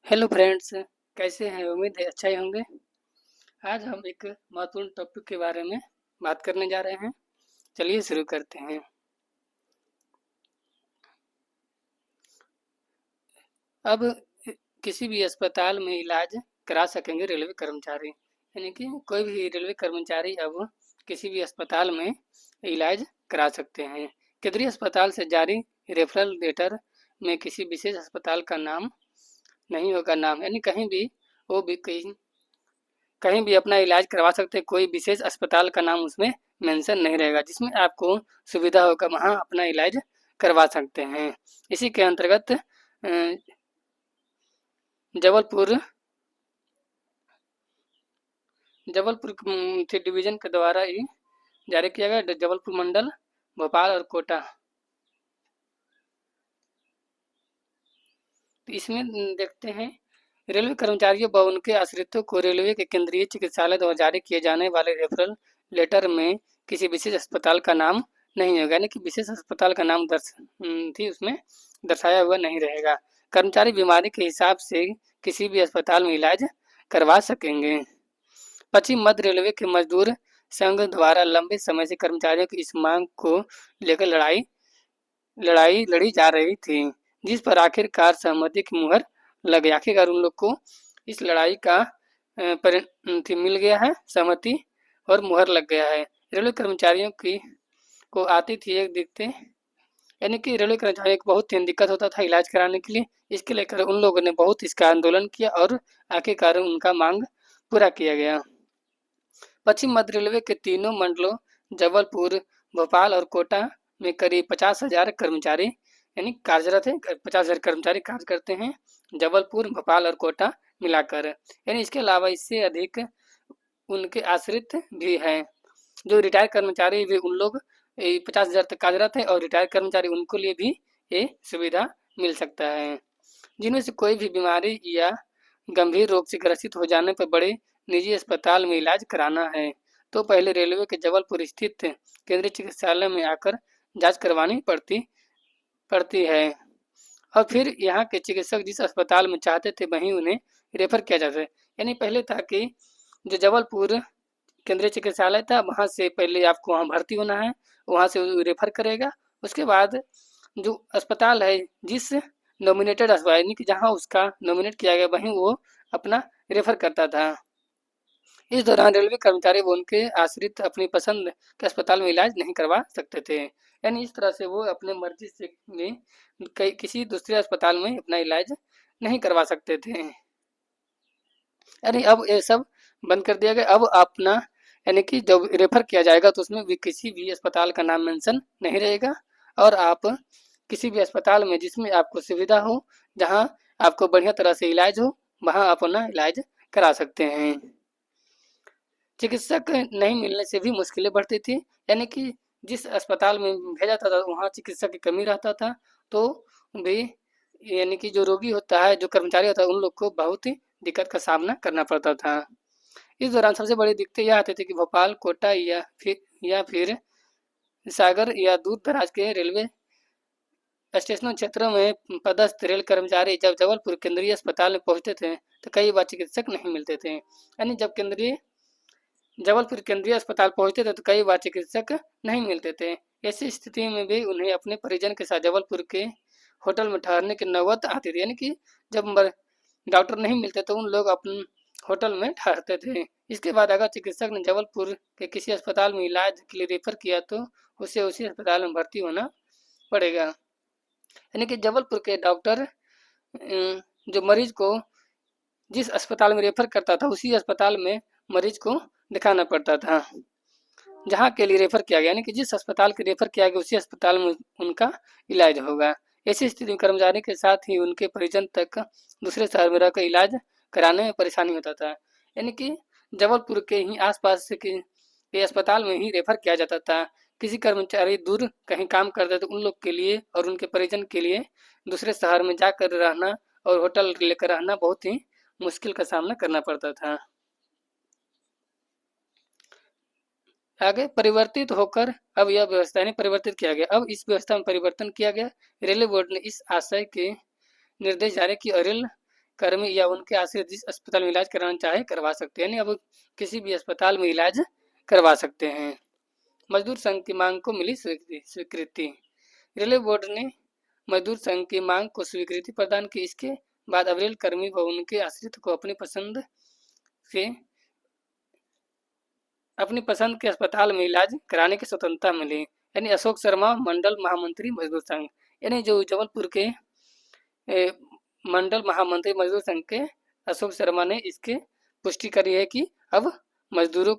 Hello friends, कैसे हैं? उम्मीद है अच्छा ही होंगे। आज हम एक महत्वपूर्ण टॉपिक के बारे में बात करने जा रहे हैं। चलिए शुरू करते हैं। अब किसी भी अस्पताल में इलाज करा सकेंगे रेलवे कर्मचारी, यानी कि कोई भी रेलवे कर्मचारी अब किसी भी अस्पताल में इलाज करा सकते हैं। केंद्रीय अस्पताल से जारी रेफरल लेटर में किसी विशेष अस्पताल का नाम नहीं होगा। नाम यानी कहीं भी वो भी कहीं कहीं भी अपना इलाज करवा सकते हैं। कोई विशेष अस्पताल का नाम उसमें मेंशन नहीं रहेगा। जिसमें आपको सुविधा होगा वहाँ अपना इलाज करवा सकते हैं। इसी के अंतर्गत जबलपुर जबलपुर डिवीजन के द्वारा ही जारी किया गया। जबलपुर मंडल, भोपाल और कोटा। तो इसमें देखते हैं, रेलवे कर्मचारियों व उनके आश्रितों को रेलवे के केंद्रीय चिकित्सालय द्वारा जारी किए जाने वाले रेफरल लेटर में किसी विशेष अस्पताल का नाम नहीं होगा, यानी कि विशेष अस्पताल का नाम थी उसमें दर्शाया हुआ नहीं रहेगा। कर्मचारी बीमारी के हिसाब से किसी भी अस्पताल में इलाज करवा सकेंगे। पश्चिम मध्य रेलवे के मजदूर संघ द्वारा लंबे समय से कर्मचारियों की इस मांग को लेकर लड़ाई लड़ाई लड़ी जा रही थी, जिस पर आखिरकार सहमति की मुहर लग गई। आखिरकार उन लोग को इस लड़ाई का मिल गया है सहमति और मुहर लग गया है। रेलवे कर्मचारियों की को आती थी एक दिक्कतें, यानी कि रेलवे कर्मचारियों को बहुत ही दिक्कत होता था इलाज कराने के लिए। इसके लेकर उन लोगों ने बहुत इसका आंदोलन किया और आखिरकार उनका मांग पूरा किया गया। पश्चिम मध्य रेलवे के तीनों मंडलों जबलपुर, भोपाल और कोटा में करीब 50,000 कर्मचारी यानी कार्यरत हैं। 50,000 कर्मचारी कार्य करते हैं जबलपुर, भोपाल और कोटा मिलाकर। यानी इसके अलावा इससे अधिक उनके आश्रित भी हैं। जो रिटायर्ड कर्मचारी भी उन लोग 50,000 तक कार्यरत है और रिटायर्ड कर्मचारी उनको लिए भी ये सुविधा मिल सकता है। जिनमें से कोई भी बीमारी या गंभीर रोग से ग्रसित हो जाने पर बड़े निजी अस्पताल में इलाज कराना है तो पहले रेलवे के जबलपुर स्थित केंद्रीय चिकित्सालय में आकर जांच करवानी पड़ती पड़ती है और फिर यहाँ के चिकित्सक जिस अस्पताल में चाहते थे वहीं उन्हें रेफर किया जाता है। यानी पहले था कि जो जबलपुर केंद्रीय चिकित्सालय था वहाँ से पहले आपको वहाँ भर्ती होना है, वहाँ से रेफर करेगा। उसके बाद जो अस्पताल है जिस नॉमिनेटेड अस्पताल यानी कि जहाँ उसका नॉमिनेट किया गया वहीं वो अपना रेफर करता था। इस दौरान रेलवे कर्मचारी व उनके आश्रित अपनी पसंद के अस्पताल में इलाज नहीं करवा सकते थे। यानी इस तरह से वो अपने मर्जी से किसी दूसरे अस्पताल में अपना इलाज नहीं करवा सकते थे। यानी अब ये सब बंद कर दिया गया। अब अपना यानी कि जब रेफर किया जाएगा तो उसमें भी किसी भी अस्पताल का नाम मेंशन नहीं रहेगा और आप किसी भी अस्पताल में जिसमें आपको सुविधा हो, जहां आपको बढ़िया तरह से इलाज हो, वहां आप अपना इलाज करा सकते हैं। चिकित्सक नहीं मिलने से भी मुश्किलें बढ़ती थी, यानी कि जिस अस्पताल में भेजा जाता था वहाँ चिकित्सक की कमी रहता था तो भी यानी कि जो रोगी होता है, जो कर्मचारी होता है, उन लोग को बहुत ही दिक्कत का सामना करना पड़ता था। इस दौरान सबसे बड़ी दिक्कतें यह आती थी कि भोपाल, कोटा या फिर सागर या दूर दराज के रेलवे स्टेशनों क्षेत्रों में पदस्थ रेल कर्मचारी जब जबलपुर केंद्रीय अस्पताल में पहुंचते थे तो कई बार चिकित्सक नहीं मिलते थे। यानी जब जबलपुर केंद्रीय अस्पताल पहुंचते थे तो कई बार चिकित्सक नहीं मिलते थे। ऐसी स्थिति में भी उन्हें अपने परिजन के साथ जबलपुर के होटल में ठहरने की नौबत आती थी। यानी कि जब डॉक्टर नहीं मिलते तो उन लोग अपने होटल में ठहरते थे। इसके बाद अगर चिकित्सक ने जबलपुर के किसी अस्पताल में इलाज के लिए रेफर किया तो उसे उसी अस्पताल में भर्ती होना पड़ेगा। यानी कि जबलपुर के डॉक्टर जो मरीज को जिस अस्पताल में रेफर करता था उसी अस्पताल में मरीज को दिखाना पड़ता था जहाँ के लिए रेफर किया गया, यानी कि जिस अस्पताल के रेफर किया गया उसी अस्पताल में उनका इलाज होगा। ऐसी स्थिति में कर्मचारी के साथ ही उनके परिजन तक दूसरे शहर में रहकर इलाज कराने में परेशानी होता था। यानी कि जबलपुर के ही आसपास के अस्पताल में ही रेफर किया जाता था। किसी कर्मचारी दूर कहीं काम करते तो उन लोग के लिए और उनके परिजन के लिए दूसरे शहर में जाकर रहना और होटल लेकर रहना बहुत ही मुश्किल का सामना करना पड़ता था। आगे परिवर्तित होकर अब यह व्यवस्था ने परिवर्तित किया गया। अब इस व्यवस्था में परिवर्तन किया गया। रेलवे बोर्ड ने इस आशय के निर्देश जारी किए और रेल कर्मी या उनके आश्रित जिस अस्पताल में इलाज कराना चाहे करवा सकते हैं, यानी अब किसी भी अस्पताल में इलाज करवा सकते हैं। मजदूर संघ की मांग को मिली स्वीकृति। रेलवे बोर्ड ने मजदूर संघ की मांग को स्वीकृति प्रदान की। इसके बाद अब रेल कर्मी व उनके आश्रित को अपनी पसंद के अस्पताल में इलाज कराने की स्वतंत्रता मिली। यानी अशोक शर्मा मंडल महामंत्री मजदूर संघ, यानी जो जबलपुर के मंडल महामंत्री मजदूर संघ के अशोक शर्मा ने इसके पुष्टि करी है कि अब मजदूरों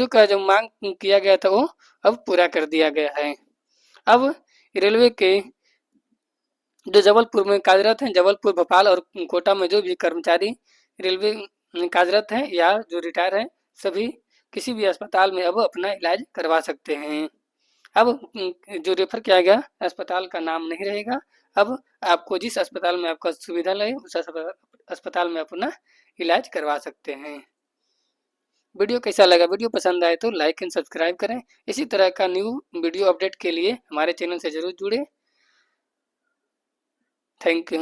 का जो मांग किया गया था वो अब पूरा कर दिया गया है। अब रेलवे के जो जबलपुर में कार्यरत हैं, जबलपुर, भोपाल और कोटा में जो भी कर्मचारी रेलवे में कार्यरत हैं या जो रिटायर हैं, सभी किसी भी अस्पताल में अब अपना इलाज करवा सकते हैं। अब जो रेफर किया गया अस्पताल का नाम नहीं रहेगा। अब आपको जिस अस्पताल में आपका सुविधा लगे उस अस्पताल में अपना इलाज करवा सकते हैं। वीडियो कैसा लगा? वीडियो पसंद आए तो लाइक एंड सब्सक्राइब करें। इसी तरह का न्यू वीडियो अपडेट के लिए हमारे चैनल से जरूर जुड़े। Thank you.